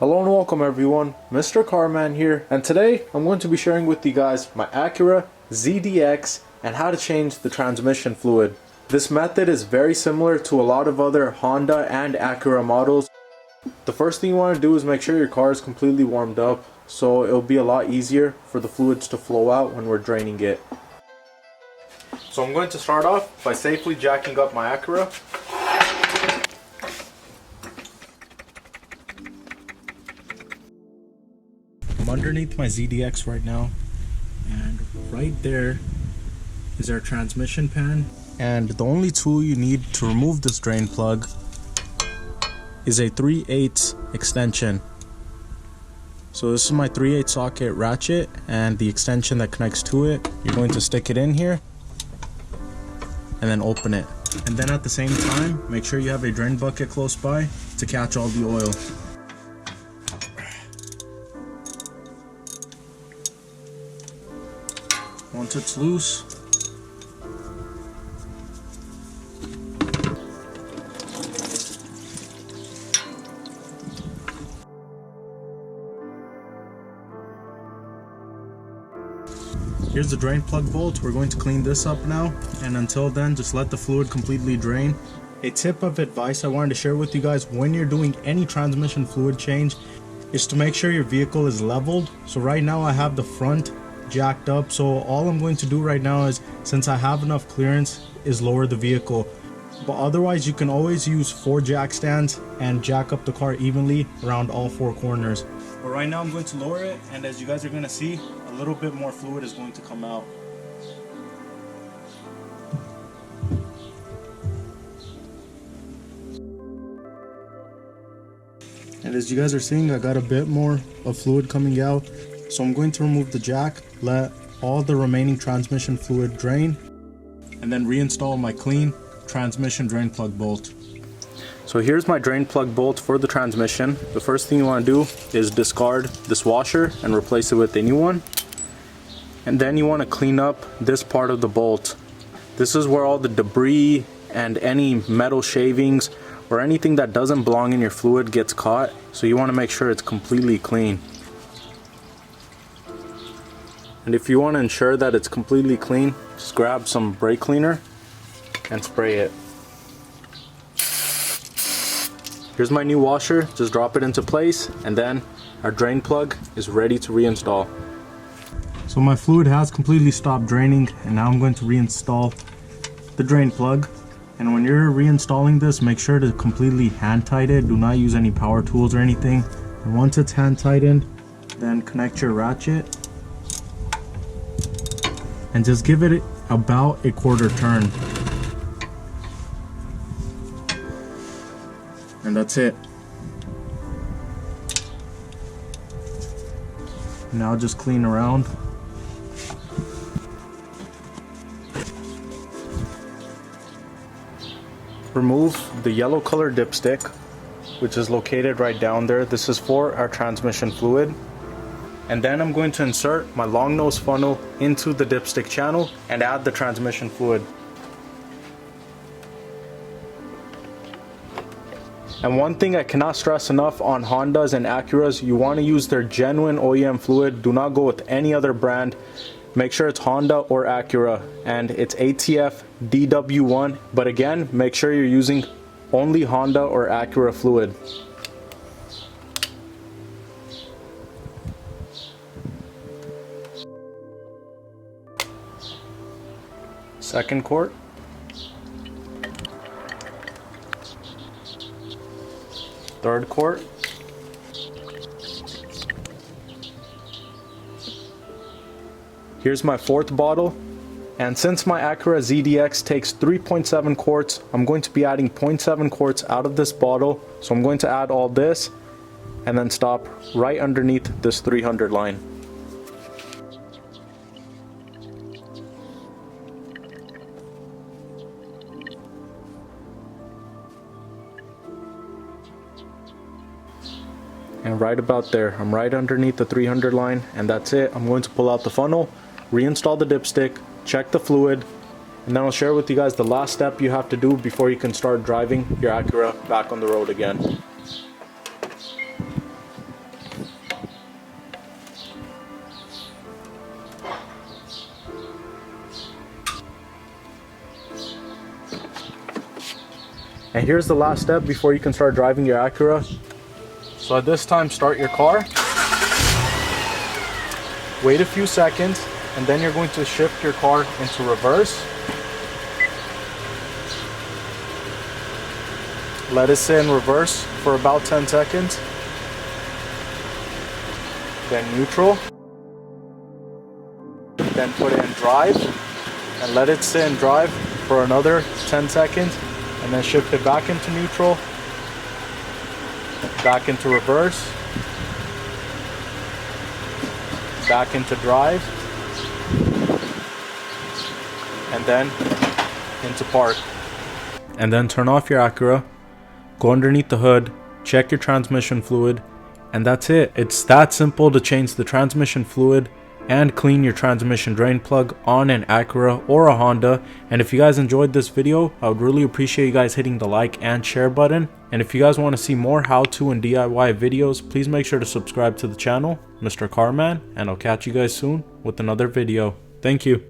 Hello and welcome everyone, MrCarMAN here, and today I'm going to be sharing with you guys my Acura ZDX and how to change the transmission fluid. This method is very similar to a lot of other Honda and Acura models. The first thing you want to do is make sure your car is completely warmed up, so it'll be a lot easier for the fluids to flow out when we're draining it. So I'm going to start off by safely jacking up my Acura. I'm underneath my ZDX right now, and right there is our transmission pan, and the only tool you need to remove this drain plug is a 3/8 extension. So this is my 3/8 socket ratchet and the extension that connects to it. You're going to stick it in here and then open it, and then at the same time make sure you have a drain bucket close by to catch all the oil. Once it's loose, here's the drain plug bolt. We're going to clean this up now, and until then just let the fluid completely drain. A tip of advice I wanted to share with you guys when you're doing any transmission fluid change is to make sure your vehicle is leveled. So right now I have the front jacked up, so all I'm going to do right now is, since I have enough clearance, is lower the vehicle. But otherwise you can always use 4 jack stands and jack up the car evenly around all 4 corners. But right now I'm going to lower it, and as you guys are going to see, a little bit more fluid is going to come out. And as you guys are seeing, I got a bit more of fluid coming out. So I'm going to remove the jack, let all the remaining transmission fluid drain, and then reinstall my clean transmission drain plug bolt. So here's my drain plug bolt for the transmission. The first thing you want to do is discard this washer and replace it with a new one. And then you want to clean up this part of the bolt. This is where all the debris and any metal shavings or anything that doesn't belong in your fluid gets caught. So you want to make sure it's completely clean. And if you want to ensure that it's completely clean, just grab some brake cleaner and spray it. Here's my new washer, just drop it into place, and then our drain plug is ready to reinstall. So my fluid has completely stopped draining, and now I'm going to reinstall the drain plug. And when you're reinstalling this, make sure to completely hand tighten it. Do not use any power tools or anything. And once it's hand tightened, then connect your ratchet and just give it about a 1/4 turn. And that's it. Now just clean around. Remove the yellow color dipstick, which is located right down there. This is for our transmission fluid. And then I'm going to insert my long nose funnel into the dipstick channel and add the transmission fluid. And one thing I cannot stress enough on Hondas and Acuras, you want to use their genuine OEM fluid. Do not go with any other brand. Make sure it's Honda or Acura, and it's ATF DW1. But again, make sure you're using only Honda or Acura fluid. Second quart. Third quart. Here's my 4th bottle. And since my Acura ZDX takes 3.7 quarts, I'm going to be adding 0.7 quarts out of this bottle. So I'm going to add all this and then stop right underneath this 300 line. And right about there, I'm right underneath the 300 line, and that's it. I'm going to pull out the funnel, reinstall the dipstick, check the fluid, and then I'll share with you guys the last step you have to do before you can start driving your Acura back on the road again. And here's the last step before you can start driving your Acura. So at this time, start your car. Wait a few seconds, and then you're going to shift your car into reverse. Let it sit in reverse for about 10 seconds. Then neutral. Then put it in drive and let it sit in drive for another 10 seconds, and then shift it back into neutral, back into reverse, back into drive, and then into park. And then turn off your Acura, go underneath the hood, check your transmission fluid, and that's it. It's that simple to change the transmission fluid and clean your transmission drain plug on an Acura or a Honda. And if you guys enjoyed this video, I would really appreciate you guys hitting the like and share button. And if you guys want to see more how-to and DIY videos, please make sure to subscribe to the channel, MrCarMAN, and I'll catch you guys soon with another video. Thank you.